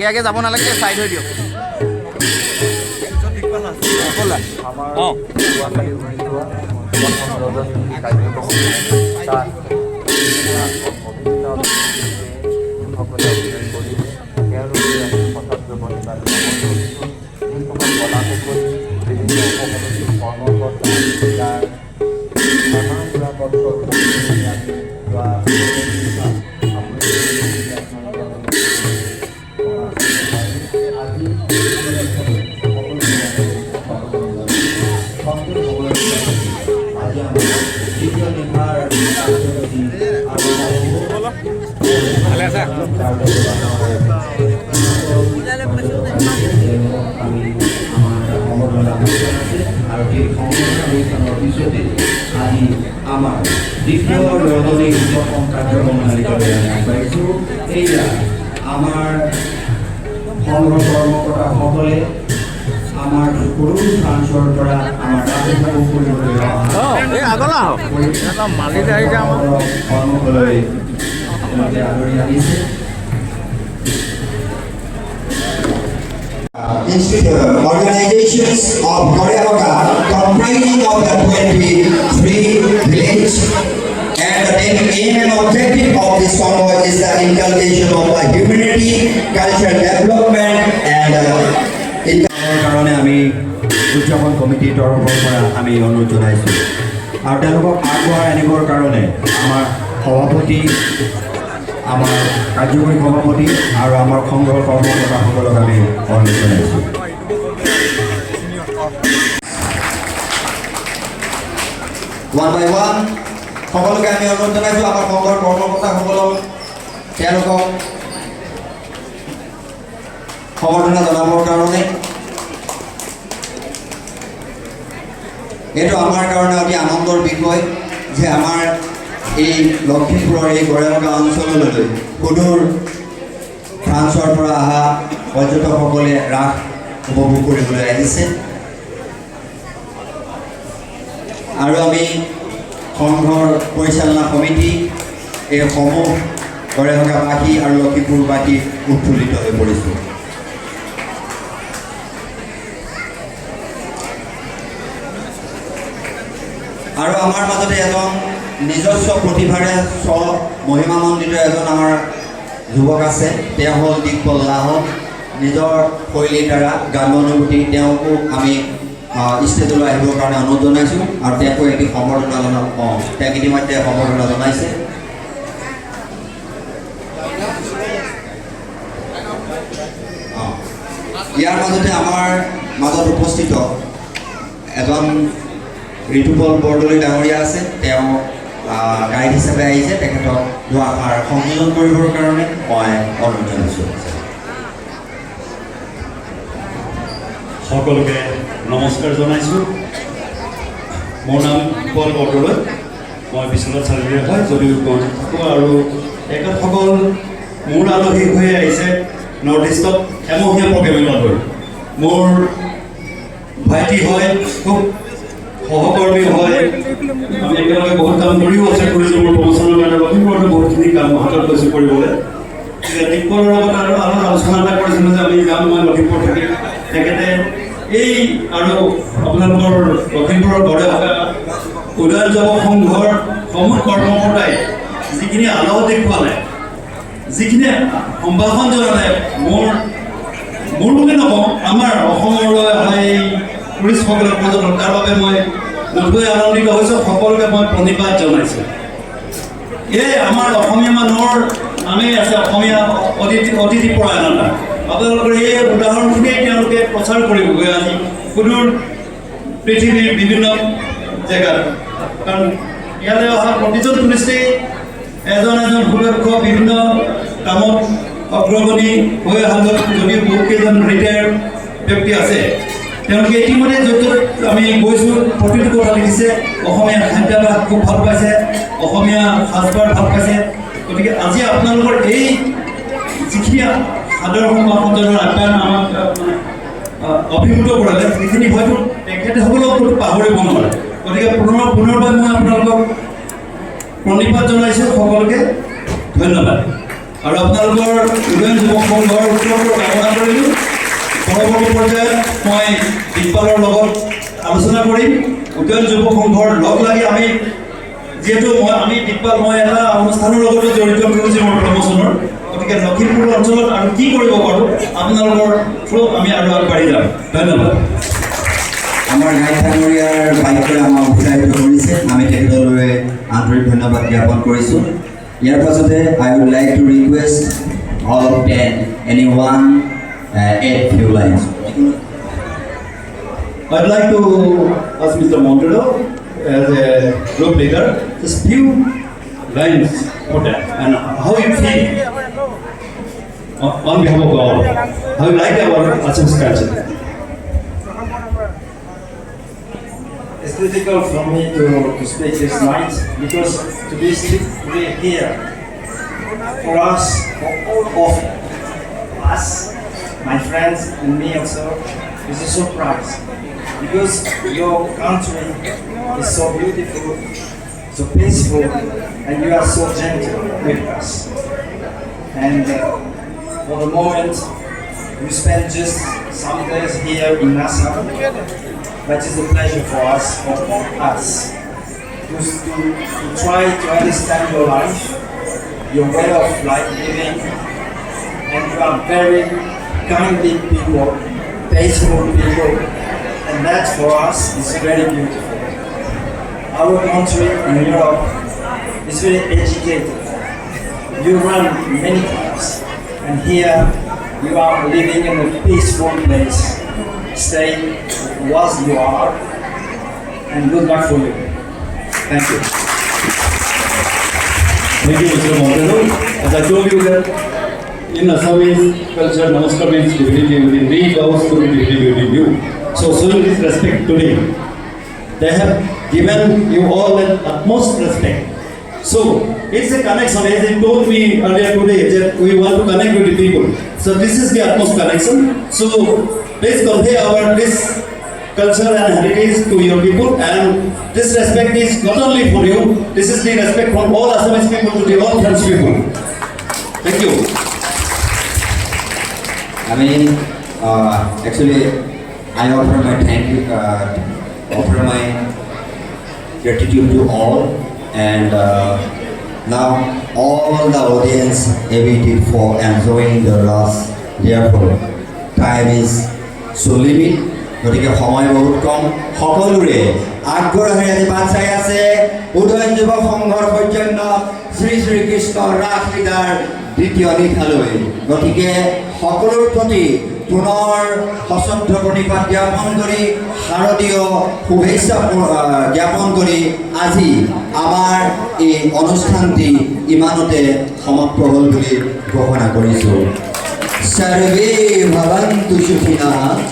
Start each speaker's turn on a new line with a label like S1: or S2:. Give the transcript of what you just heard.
S1: আগে আগে যাব নালাগে, চাইড হৈ দিয়ক। অঁ ভালে আছে?
S2: আজি আমাৰ দ্বিতীয় ৰজনী উদযাপন কাৰ্যক্ৰম আগবাঢ়িছোঁ। এয়া আমাৰ সংঘ কৰ্মকৰ্তাসকলে আমাৰ সৰু ফ্ৰান্সৰ পৰা আমাৰ ৰাজহুৱা কৰিবলৈ
S1: মালিক আহিছে আমাৰ
S2: কৰ্মকলৈ আদৰি আনিছে।
S3: Organizations of Koreaga comprising of the 23 villages, and the aim and objective of this convoy is the inculcation of humanity, cultural development and
S2: কাৰণে আমি উদযাপন কমিটিৰ তৰফৰ পৰা আমি অনুৰোধ জনাইছোঁ আৰু তেওঁলোকক আগবঢ়াই আনিবৰ কাৰণে আমাৰ সভাপতি, আমাৰ কাৰ্যকৰী সভাপতি আৰু আমাৰ সংঘৰ কৰ্মকৰ্তাসকলক আমি অনুৰোধ জনাইছোঁ।
S3: one by one সকলোকে আমি অনুৰোধ জনাইছোঁ আমাৰ সংঘৰ কৰ্মকৰ্তাসকলক তেওঁলোকক সম্বৰ্ধনা জনাবৰ কাৰণে। এইটো আমাৰ কাৰণে অতি আনন্দৰ বিষয় যে আমাৰ এই লখিমপুৰৰ এই গড়েমগা অঞ্চললৈ সুদূৰ ফ্ৰান্সৰ পৰা অহা পৰ্যটকসকলে ৰাস উপভোগ কৰিবলৈ আহিছে আৰু আমি সংঘৰ পৰিচালনা সমিতি এই সমূহ গড়েমগাবাসী আৰু লখিমপুৰবাসী উৎফুল্লিত হৈ পৰিছোঁ। আৰু আমাৰ মাজতে এজন নিজস্ব প্ৰতিভাৰে মহিমামণ্ডিত এজন আমাৰ যুৱক আছে, তেওঁ হ'ল দিকপল লাহন। নিজৰ শৈলীৰ দ্বাৰা গ্ৰাম্যানুভূতি তেওঁকো আমি ষ্টেজলৈ আহিবৰ কাৰণে অনুৰোধ জনাইছোঁ আৰু তেওঁকো এটি সম্বৰ্ধনা তেওঁক ইতিমধ্যে সম্বৰ্ধনা জনাইছে। ইয়াৰ মাজতে আমাৰ মাজত উপস্থিত এজন ঋতুপল বৰদলৈ ডাঙৰীয়া আছে, তেওঁ গাইড হিচাপে আহিছে, তেখেতক দুআষাৰ সংযোজন কৰিবৰ কাৰণে মই অনুৰোধ জনাইছোঁ।
S4: সকলোকে নমস্কাৰ জনাইছোঁ। মোৰ নাম ঋতুপল বৰদলৈ, মই বিশ্বনাথ চাৰিআলিৰ হয়, যদিও গুৱাহাটীত থাকোঁ। আৰু তেখেতসকল মোৰ আলহী হৈ আহিছে নৰ্থ ইষ্টত এমহীয়া প্ৰগ্ৰেমত হৈ। মোৰ ভাইটি হয়, খুব সহকৰ্মী হয়, আমি একেলগে বহুত কাম কৰিও আছে, কৰিছোঁ। মোৰ প্ৰমোচনৰ কাৰণে লখিমপুৰতে বহুতখিনি কাম হাতত লৈছোঁ কৰিবলৈ। দিকপলৰ লগত আৰু আলোচনা এটা কৰিছিলোঁ যে আমি যাম, মই লখিমপুৰ থাকিম। তেখেতে এই আৰু আপোনালোকৰ লখিমপুৰৰ গড়েমগা উদয়ন যুৱ সংঘৰ সমূহ কৰ্মকৰ্তাই যিখিনি আলহ দেখুৱালে, যিখিনি সম্ভাষণ জনালে, মোৰ বুলি নকওঁ, আমাৰ অসমলৈ অহা এই টুৰিষ্টসকলৰ পৰ্যটক, তাৰ বাবে মই নথৈ আনন্দিত হৈছোঁ। সকলোকে মই প্ৰণিপাত জনাইছোঁ। এই আমাৰ অসমীয়া মানুহৰ নামেই আছে অসমীয়া অতিথি পৰায়ণতা। আপোনালোকৰ এই উদাহৰণখিনিয়ে তেওঁলোকে প্ৰচাৰ কৰিবগৈ আজি সুদূৰ পৃথিৱীৰ বিভিন্ন জেগাত। কাৰণ ইয়ালৈ অহা প্ৰতিজন টুৰিষ্টেই এজন সুদক্ষ বিভিন্ন কামত অগ্ৰগতি হৈ অহা যদিও বহুকেইজন ৰিটায়াৰ্ড ব্যক্তি আছে, তেওঁলোকে ইতিমধ্যে য'ত আমি গৈছোঁ প্ৰতিটো কথা লিখিছে। অসমীয়া খাদ্যাভাস খুব ভাল পাইছে, অসমীয়া সাজপাৰ ভাল পাইছে। গতিকে আজি আপোনালোকৰ এই যিখিনি সাদৰ সম্ভাষণজনৰ আপ্যায়ন আমাক অভিভূত কৰালে, সেইখিনি হয়তো তেখেতসকলক পাহৰিব নোৱাৰে। গতিকে পুনৰবাৰ মই আপোনালোকক প্ৰণিপাত জনাইছোঁ। সকলোকে ধন্যবাদ। আৰু আপোনালোকৰ উদয়ন যুৱক সংঘৰ উত্তৰবোৰ কামনা কৰিলোঁ। পৰৱৰ্তী পৰ্যায়ত মই দিকপালৰ লগত আলোচনা কৰিম। উদয়ন যুৱ সংঘৰ লগ লাগি আমি যিহেতু আমি দিকপাল মই এটা অনুষ্ঠানৰ লগতো জড়িত কৰিছোঁ মোৰ প্ৰমোচনৰ, গতিকে লখিমপুৰ অঞ্চলত আৰু কি কৰিব পাৰোঁ আপোনালোকৰ থ্ৰু আমি আৰু আগবাঢ়ি যাম। ধন্যবাদ।
S3: আমাৰ গাইথানৰীয়াৰ বাইকে আমাক উৎসাহিত কৰিছে, আমি তেখেতলৈ আন্তৰিক ধন্যবাদ জ্ঞাপন কৰিছোঁ। ইয়াৰ পাছতে I would like to request all of them এনিৱান add few lines.
S4: I'd like to ask Mr. Montero as a group leader, just few lines for that and how you feel on behalf of all, how you like our Assamese culture.
S5: It's difficult for me to speak this night because to be here for us, for all of us, my friends and me also, is a surprise. Because your country is so beautiful, so peaceful, and you are so gentle with us. And for the moment, we spend just some days here in Nassau, but it's a pleasure for us, to try to understand your life, your way of life living, and you are very kindly people, peaceful people. And that for us is very beautiful. Our country in Europe is very educated. You run many times, and here you are living in a peaceful place. Stay as you are, and good luck for you. Thank you.
S4: Thank you, Mr. Montero. As I told you that in Assamese culture, Namaskar means divinity within thee, vows to be divinity within you. So showing this respect today, they have given you all that utmost respect. So it's a connection, as they told me earlier today, that we want to connect with the people. So this is the utmost connection. So please convey this culture and heritage to your people, and this respect is not only for you, this is the respect from all Assamese people to the all French people. Thank you.
S3: I mean, actually, I offer my offer my gratitude to all, and now all the audience awaited for enjoying the last. Therefore, time is so limit. গতিকে সময় বহুত কম। সকলোৰে আগ্ৰহেৰে আজি বাট চাই আছে উদয়ন যুৱ সংঘৰ সৌজন্য শ্ৰী শ্ৰীকৃষ্ণ ৰাসলীলাৰ দ্বিতীয় নিশালৈ। গতিকে সকলোৰ প্ৰতি পুনৰ সশ্ৰদ্ধ প্ৰণিপাত জ্ঞাপন কৰি শাৰদীয় শুভেচ্ছা জ্ঞাপন কৰি আজি আমাৰ এই অনুষ্ঠানটি ইমানতে সমাপ্ত হ'ল বুলি ঘোষণা কৰিছোঁ। সৰ্বে ভৱন্তু সুখিনঃ।